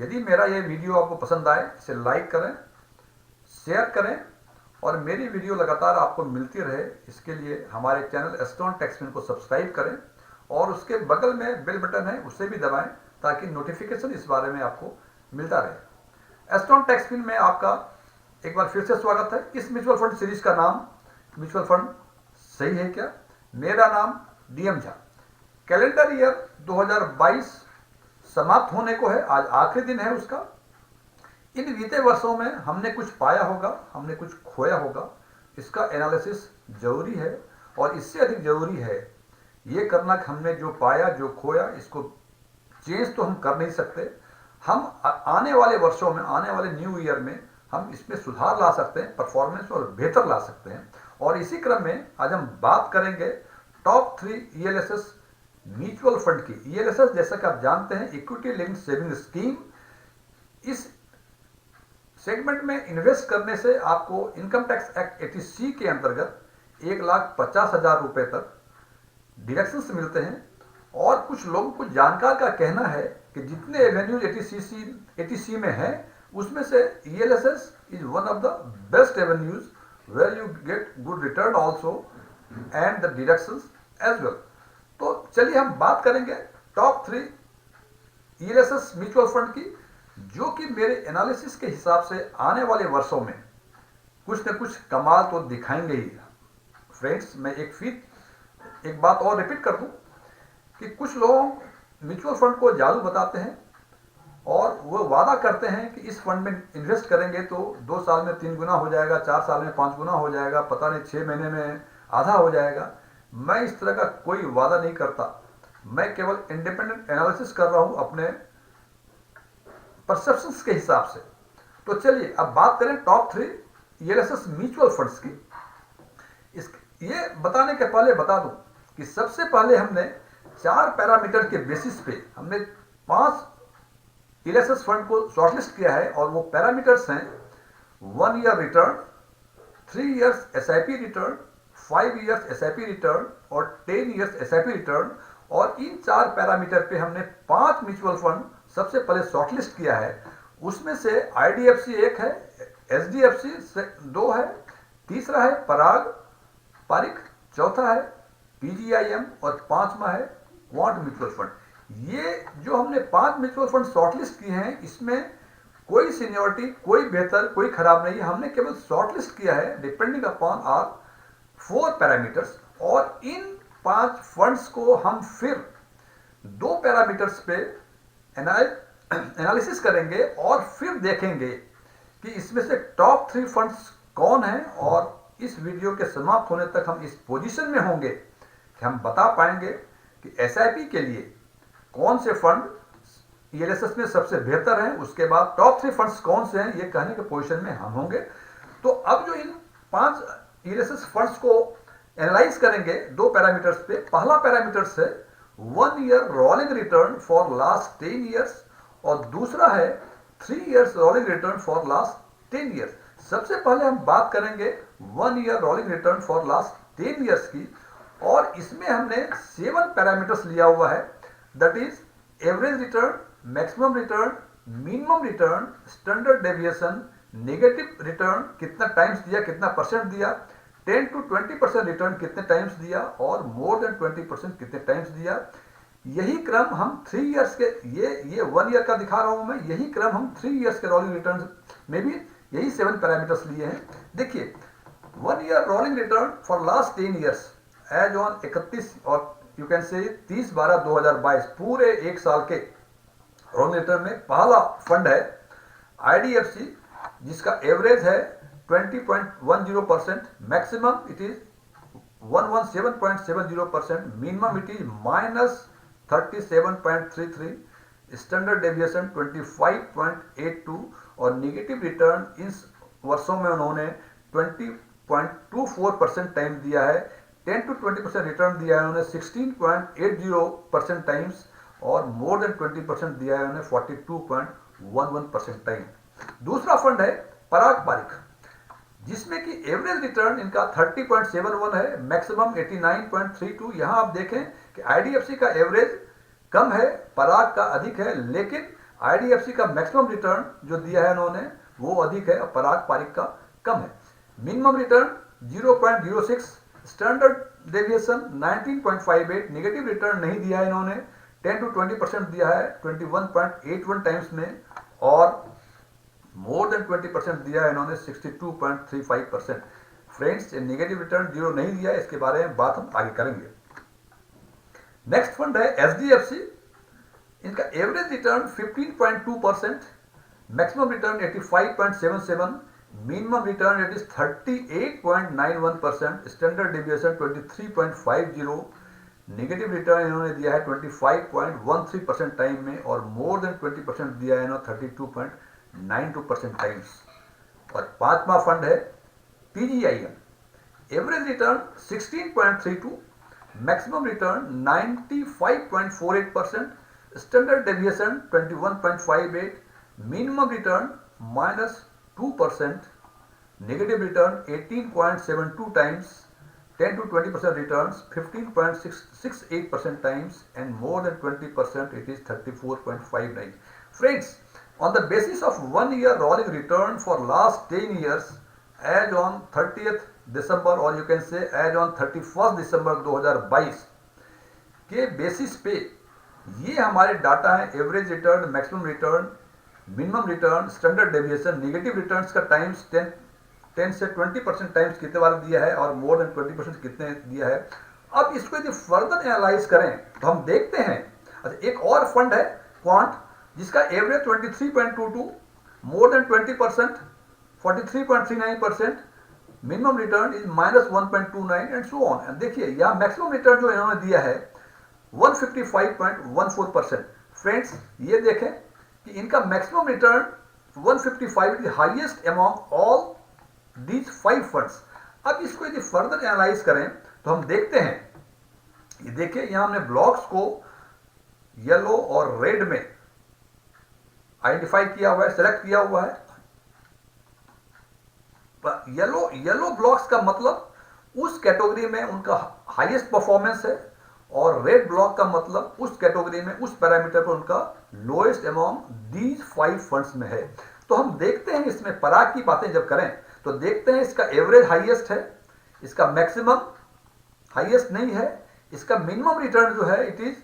यदि मेरा ये वीडियो आपको पसंद आए इसे लाइक करें, शेयर करें और मेरी वीडियो लगातार आपको मिलती रहे इसके लिए हमारे चैनल एस्ट्रॉन टेक्सविन को सब्सक्राइब करें और उसके बगल में बेल बटन है उसे भी दबाएं ताकि नोटिफिकेशन इस बारे में आपको मिलता रहे। एस्ट्रॉन टेक्सविन में आपका एक बार फिर से स्वागत है। इस म्यूचुअल फंड सीरीज का नाम म्यूचुअल फंड सही है क्या? मेरा नाम डीएम झा। कैलेंडर ईयर 2022 समाप्त होने को है, आज आखिरी दिन है उसका। इन बीते वर्षों में हमने कुछ पाया होगा, हमने कुछ खोया होगा, इसका एनालिसिस जरूरी है और इससे अधिक जरूरी है ये करना कि हमने जो पाया जो खोया इसको चेंज तो हम कर नहीं सकते। हम आने वाले वर्षों में, आने वाले न्यू ईयर में हम इसमें सुधार ला सकते हैं, परफॉर्मेंस और बेहतर ला सकते हैं। और इसी क्रम में आज हम बात करेंगे टॉप 3 ईएलएसएस म्यूचुअल फंड की। ईएलएसएस जैसा कि आप जानते हैं इक्विटी लिंक्ड सेविंग स्कीम। इस सेगमेंट में इन्वेस्ट करने से आपको इनकम टैक्स एक्ट 80C के अंतर्गत 1,50,000 रुपए तक डिडक्शंस मिलते हैं। और कुछ लोगों को जानकार का कहना है कि जितने एवेन्यूज 80C में है उसमें से ELSS is one of the best avenues where you get good return also and the deductions as well. तो चलिए हम बात करेंगे टॉप 3 ईएलएसएस म्यूचुअल फंड की, जो कि मेरे एनालिसिस के हिसाब से आने वाले वर्षों में कुछ न कुछ कमाल तो दिखाएंगे ही। फ्रेंड्स, मैं एक बात और रिपीट कर दूं कि कुछ लोग म्यूचुअल फंड को जादू बताते हैं और वो वादा करते हैं कि इस फंड में इन्वेस्ट करेंगे तो 2 साल में 3 गुना हो जाएगा, 4 साल में 5 गुना हो जाएगा, पता नहीं 6 महीने में आधा हो जाएगा। मैं इस तरह का कोई वादा नहीं करता। मैं केवल इंडिपेंडेंट एनालिसिस कर रहा हूं अपने परसेप्शंस के हिसाब से। तो चलिए अब बात करें टॉप 3 ईएलएसएस म्यूचुअल फंड्स की। ये बताने के पहले बता दूं कि सबसे पहले हमने 4 पैरामीटर के बेसिस पे हमने 5 ईएलएसएस फंड को शॉर्टलिस्ट किया है और वो पैरामीटर्स हैं 1 year return, 3 years SIP return, 5 years SIP return और 10 इयर्स एसआईपी रिटर्न। और इन 4 पैरामीटर पे हमने 5 म्यूचुअल फंड सबसे पहले शॉर्टलिस्ट किया है। उसमें से आईडीएफसी एक है, एचडीएफसी 2 है, तीसरा है पराग पारिक, चौथा है पीजीआईएम और 5वां है क्वांट म्यूचुअल फंड। ये जो हमने 5 म्यूचुअल फंड शॉर्टलिस्ट किए हैं इसमें कोई सीनियरिटी, कोई बेहतर, कोई खराब नहीं है। हमने केवल शॉर्टलिस्ट किया है डिपेंडिंग अपॉन आर 4 पैरामीटर्स। और इन 5 फंड्स को हम फिर 2 पैरामीटर्स पे एनालिसिस करेंगे और फिर देखेंगे कि इसमें से टॉप 3 फंड्स कौन हैं। और इस वीडियो के समाप्त होने तक हम इस पोजीशन में होंगे कि हम बता पाएंगे कि एसआईपी के लिए कौन से फंड ईएलएसएस में सबसे बेहतर हैं। उसके बाद टॉप 3 फंड्स कौन से हैं ये कहने के पोजीशन में हम होंगे। तो अब जो इन 5 ईएलएसएस फंड्स को एनालाइज करेंगे 2 पैरामीटर्स पे। पहला पैरामीटर्स है 1 year rolling return for last 10 years और दूसरा है 3 years rolling return for last 10 years. सबसे पहले हम बात करेंगे 1 year rolling return for last 10 years की। और इसमें हमने 7 पैरामीटर्स लिया हुआ है, that is average return, maximum return, minimum return, standard deviation, negative return कितना टाइम्स दिया, कितना परसेंट दिया, 10 to 20% रिटर्न कितने टाइम्स दिया और मोर देन 20% कितने टाइम्स दिया। यही क्रम हम 3 इयर्स के, ये 1 ईयर का दिखा रहा हूं मैं, यही क्रम हम 3 इयर्स के रोलिंग रिटर्न में भी यही 7 पैरामीटर्स लिए हैं। देखिए 1 year rolling return for last 10 years as on 31 और यू कैन से 30/12/2022 पूरे 1 साल के रोलिंग रिटर्न में पहला फंड है आईडीएफसी जिसका एवरेज है 20.10%, maximum it is 117.70%, minimum it is -37.33, standard deviation 25.82 और नेगेटिव रिटर्न इन वर्षों में उन्होंने 20.24% टाइम दिया है। 10 to 20% रिटर्न दिया है उन्होंने 16.80% टाइम्स और मोर देन 20% दिया है उन्होंने 42.11% टाइम। दूसरा फंड है पराग पारिक जिसमें कि एवरेज रिटर्न इनका 30.71 है, मैक्सिमम 89.32। यहां आप देखें कि आईडीएफसी का एवरेज कम है, पराग का अधिक है, लेकिन आईडीएफसी का मैक्सिमम रिटर्न जो दिया है इन्होंने वो अधिक है और पराग पारिक का कम है। Minimum return 0.06, standard deviation 19.58, negative return नहीं दिया है इन्होंने, 10 to 20% दिया है 21.81 टाइम्स में, और मोर देन 20% दिया है इन्होंने 62.35%। फ्रेंड्स, नेगेटिव रिटर्न 0 नहीं दिया है, इसके बारे में बात हम आगे करेंगे। नेक्स्ट फंड है एचडीएफसी। इनका average return 15.2%, maximum return 85.77, minimum return it is 38.91%, standard deviation 23.50, negative return इन्होंने दिया है 25.13% टाइम में, और मोर देन 20% दिया है इन्होंने 32.92% टाइम्स। और पांचवा फंड है PGIM. Average return 16.32, maximum return 95.48%, standard deviation 21.58, minimum return -2%, negative return 18.72 times, 10 to 20% returns 15.68% times, and more than 20% it is 34.59. Friends, on the basis of 1 year rolling return for last 10 years as on 30th December, or you can say as on 31st December 2022 के basis पे ये हमारे data है। Average return, maximum return, minimum return, standard deviation, negative returns का times 10 से 20% times कितने बार दिया है, और मोर देन 20% कितने दिया है। अब इसको यदि फर्दर एनालाइज करें तो हम देखते हैं, अच्छा एक और फंड है क्वांट, जिसका average 23.22, more than 20%, 43.39%, minimum return is -1.29 and so on. देखिए यहाँ मैक्सिमम रिटर्न जो इन्होंने दिया है 155.14%। फ्रेंड्स, ये देखें कि इनका maximum return 155 is highest among all these 5 funds. अब इसको यदि फर्दर एनालाइज करें तो हम देखते हैं, ये देखिए यहां हमने ब्लॉक्स को येलो और रेड में आइडेंटिफाई किया हुआ है, सेलेक्ट किया हुआ है। येलो ब्लॉक्स का मतलब उस कैटेगरी में उनका हाईएस्ट परफॉर्मेंस है, और रेड ब्लॉक का मतलब उस कैटेगरी में उस पैरामीटर पर उनका लोएस्ट अमॉन्ग दीज 5 फंड्स में है। तो हम देखते हैं इसमें पराग की बातें जब करें तो देखते हैं इसका एवरेज हाईएस्ट है, इसका मैक्सिमम हाईएस्ट नहीं है, इसका मिनिमम रिटर्न जो है इट इज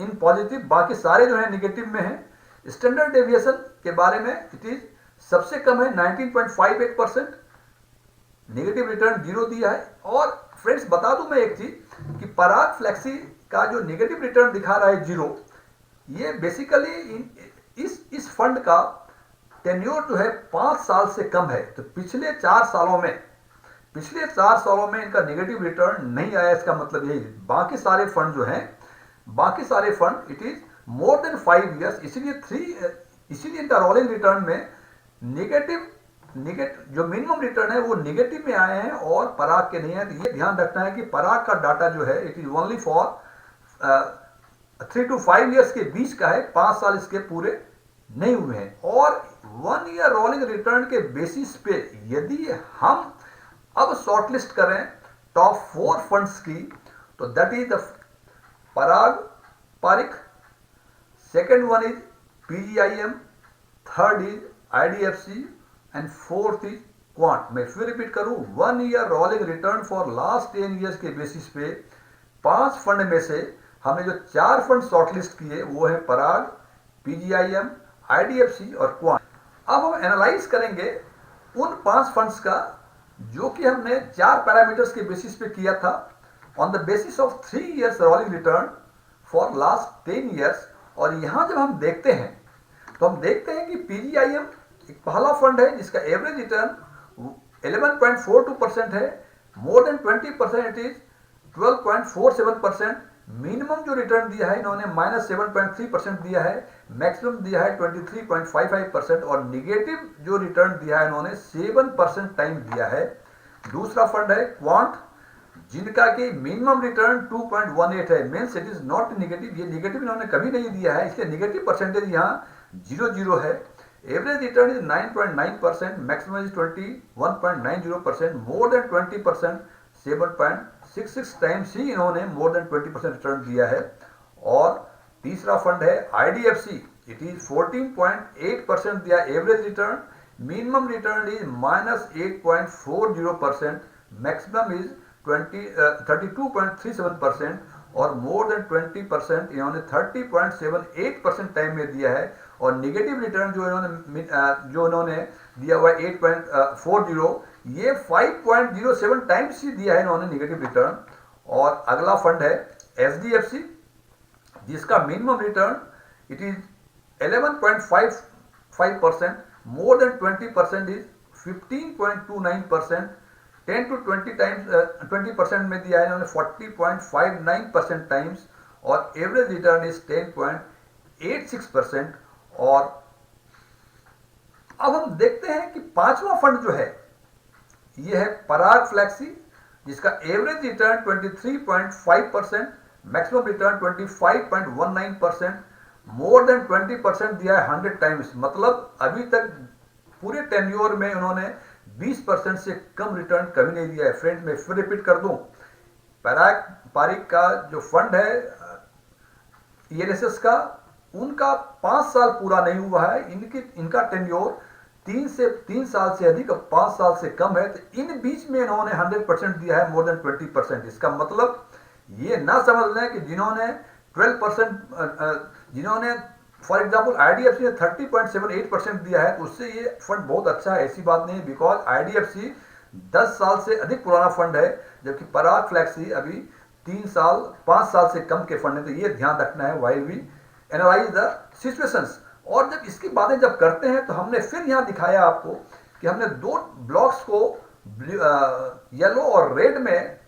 इन पॉजिटिव, बाकी सारे जो है निगेटिव में है। स्टैंडर्ड डेविएशन के बारे में इट इज सबसे कम है 19.58%, नेगेटिव रिटर्न 0 दिया है। और फ्रेंड्स बता दूं मैं एक चीज कि पराग फ्लेक्सी का जो नेगेटिव रिटर्न दिखा रहा है 0, ये बेसिकली इस फंड का टेन्योर जो है 5 साल से कम है। तो पिछले 4 सालों में इनका नेगेटिव रिटर्न नहीं आया, इसका मतलब यही। बाकी सारे फंड जो हैं, बाकी सारे fund it is more than 5 years, इसीलिए इनका रोलिंग रिटर्न में नेगेटिव जो मिनिमम रिटर्न है वो नेगेटिव में आए हैं और पराग के नहीं है। तो ये ध्यान रखना है कि पराग का डाटा जो है it is only for 3 to 5 years के बीच का है, 5 साल इसके पूरे नहीं हुए हैं। और 1 ईयर रोलिंग रिटर्न के बेसिस पे यदि हम अब शॉर्टलिस्ट करें टॉप 4 फंड्स की, तो that is the Parag Parikh, second one is PGIM, third is IDFC and fourth is Quant. मैं फिर रिपीट करूं, 1 year rolling return for last 10 years के बेसिस पे 5 फंड में से हमने जो 4 फंड शॉर्टलिस्ट किए वो है पराग, पीजीआईएम, आईडीएफसी और क्वांट। अब हम एनालाइज करेंगे उन 5 फंड्स का जो कि हमने 4 पैरामीटर्स के बेसिस पे किया था, on the basis of 3 years rolling return for last 10 years. और यहां जब हम देखते हैं तो हम देखते हैं कि पीजीआईएम एक पहला फंड है जिसका एवरेज रिटर्न 11.42% है, मोर देन 20% इट इज 12.47%, मिनिमम जो रिटर्न दिया है इन्होंने -7.3% दिया है, मैक्सिमम दिया है 23.55%, और निगेटिव जो रिटर्न दिया है इन्होंने 7% टाइम दिया है। दूसरा फंड है क्वांट, जिनका कि मिनिमम रिटर्न 2.18 है, means it is not negative, ये नेगेटिव इन्होंने कभी नहीं दिया है, इसलिए नेगेटिव परसेंटेज यहाँ 0 है। Average return is 9.9%, maximum is 21.90%, more than 20%, 7.66 times ही इन्होंने मोर देन 20% रिटर्न दिया है। और तीसरा फंड है IDFC, It is 14.8% their average return. Minimum return is minus 8.40%. Maximum is 32.37% और मोर देन 20% इन्होंने 30.78% टाइम में दिया है। और निगेटिव रिटर्न जो इन्होंने दिया हुआ है 8.40, ये 5.07 टाइम्स ही दिया है इन्होंने निगेटिव रिटर्न। और अगला फंड है SDFC, जिसका minimum return it is 11.55%, more than 20% is 15.29%, 10 to 20 times 20% में दिया है इन्होंने 40.59% टाइम्स और एवरेज रिटर्न इज 10.86%। और अब हम देखते हैं कि पांचवा फंड जो है ये है पराग फ्लेक्सी, जिसका एवरेज रिटर्न 23.5%, मैक्सिमम रिटर्न 25.19%, मोर देन 20% दिया है 100 टाइम्स। मतलब अभी तक पूरे टेन्योर में उन्होंने 20% से कम रिटर्न कभी नहीं दिया है। फ्रेंड्स, मैं फिर रिपीट कर दूं, पराग पारिक का जो फंड है ELSS का, उनका 5 साल पूरा नहीं हुआ है, इनका टेन्योर 3 साल से अधिक, 5 साल से कम है। तो इन बीच में इन्होंने 100% दिया है, मोर देन 20%। इसका मतलब ये ना समझ लें कि जिन्होंने 12%, जिन्होंने फॉर एग्जाम्पल IDFC ने 30.78% दिया है तो उससे ये फंड बहुत अच्छा है, ऐसी बात नहीं है। बिकॉज IDFC 10 साल से अधिक पुराना फंड है, जबकि पराग फ्लेक्सी अभी 5 साल से कम के फंड है। तो ये ध्यान रखना है while we analyse the situations. और जब इसकी बातें जब करते हैं तो हमने फिर यहाँ दिखाया आपको कि हमने 2 ब्लॉक्स को येलो और रेड में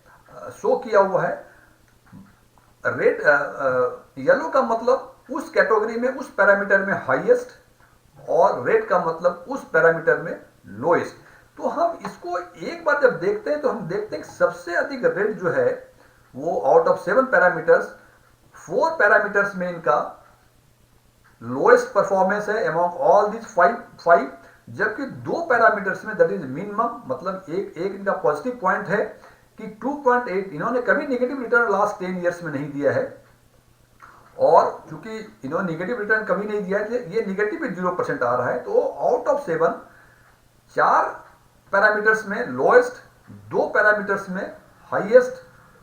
शो किया हुआ है। रेड येलो का मतलब उस कैटेगरी में, उस पैरामीटर में हाईएस्ट, और रेड का मतलब उस पैरामीटर में लोएस्ट। तो हम इसको एक बार जब देखते हैं तो हम देखते हैं कि सबसे अधिक रेड जो है वो आउट ऑफ 7 पैरामीटर्स, 4 पैरामीटर्स में इनका लोएस्ट परफॉर्मेंस है अमॉन्ग ऑल दिस 5, जबकि 2 पैरामीटर्स में दैट इज मिनिमम, मतलब एक इनका पॉजिटिव पॉइंट है कि 2.8 इन्होंने कभी नेगेटिव रिटर्न लास्ट 10 ईयर्स में नहीं दिया है। और चूंकि इन्होंने नेगेटिव रिटर्न कभी नहीं दिया है, ये नेगेटिव भी 0% आ रहा है। तो आउट ऑफ 7, 4 पैरामीटर्स में लोएस्ट, 2 पैरामीटर्स में हाईएस्ट,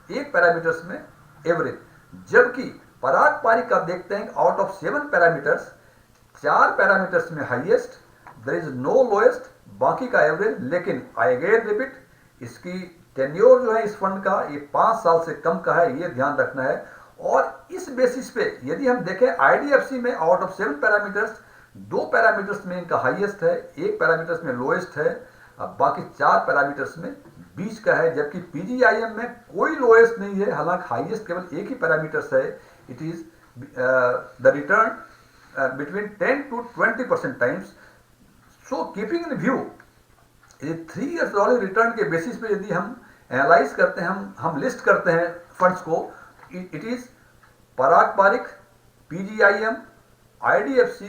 1 पैरामीटर्स में एवरेज। जबकि पराग पारिक का देखते हैं आउट ऑफ 7 पैरामीटर्स, 4 पैरामीटर्स में highest, there is no lowest, बाकी का एवरेज। लेकिन आई अगेन रिपीट, इसकी टेन्योर जो है इस फंड का ये 5 साल से कम का है, ये ध्यान रखना है। और इस बेसिस पे यदि हम देखें IDFC में आउट ऑफ 7 पैरामीटर्स, 2 पैरामीटर्स में इनका हाईएस्ट है, 1 पैरामीटर्स में लोएस्ट है, अब बाकी 4 पैरामीटर्स में बीच का है। जबकि PGIM में कोई लोएस्ट नहीं है, हालांकि हाईएस्ट केवल एक ही पैरामीटर्स है। It is the return between 10 to 20% times. So keeping in view 3 years rolling return के बेसिस पे यदि हम एनालाइज करते हैं, हम लिस्ट करते हैं फंड्स को, it is Parag Parikh, PGIM, IDFC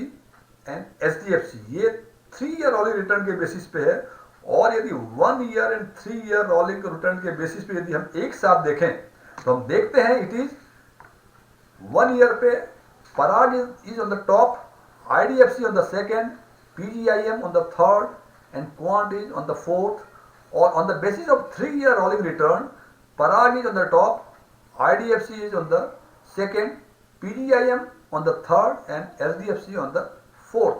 and SDFC, ये 3 ईयर रोलिंग रिटर्न के बेसिस पे है। और यदि 1 year and 3 year rolling return के बेसिस पे यदि हम एक साथ देखें तो हम देखते हैं इट इज 1 ईयर पे Parag is on the top, IDFC on the second, PGIM on the third and Quant is on the fourth. और on the basis of 3 year rolling return, Parag is on the top, IDFC is on the second, PGIM on the third and SDFC on the fourth।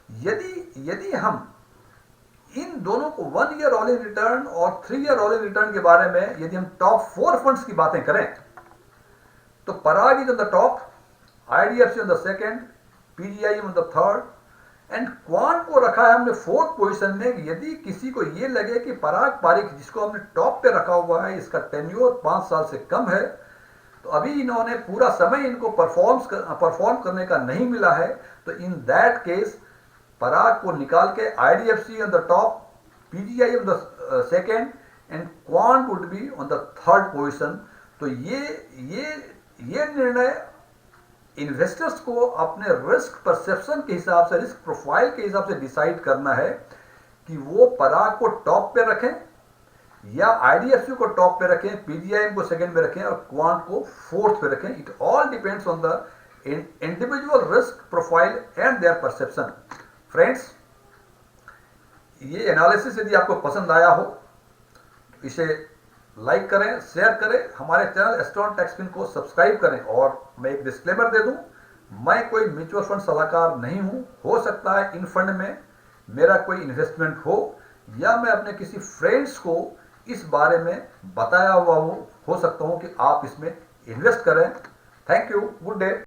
यदि हम इन दोनों को 1 year rolling return और 3 year rolling return के बारे में यदि हम टॉप 4 फंड्स की बातें करें तो Parag is on the top, IDFC on the second, PGIM on the third and Quant को रखा है हमने 4th पोजीशन में। यदि किसी को ये लगे कि पराग पारिक, जिसको हमने टॉप पे रखा हुआ है, इसका टेन्योर 5 साल से कम है, तो अभी इन्होंने पूरा समय इनको परफॉर्म करने का नहीं मिला है, तो इन दैट केस पराग को निकाल के IDFC on the top, PGIM on the second and quant would be on the 3rd position. तो ये निर्णय इन्वेस्टर्स को अपने रिस्क परसेप्शन के हिसाब से, रिस्क प्रोफाइल के हिसाब से डिसाइड करना है कि वो पराग को टॉप पे रखें या IDFC को टॉप पे रखें, PGIM को सेकंड पे रखें और क्वांट को 4th पे रखें। It all depends on the individual risk profile and their perception. Friends, ये एनालिसिस यदि आपको पसंद आया हो इसे लाइक करें, शेयर करें, हमारे चैनल एस्ट्रॉन टेक्सपिन को सब्सक्राइब करें। और मैं एक डिस्क्लेमर दे दूं, मैं कोई म्यूचुअल फंड सलाहकार नहीं हूं। हो सकता है इन फंड में मेरा कोई इन्वेस्टमेंट हो या मैं अपने किसी फ्रेंड्स को इस बारे में बताया हुआ हो सकता हूं कि आप इसमें इन्वेस्ट करें। Thank you, good day.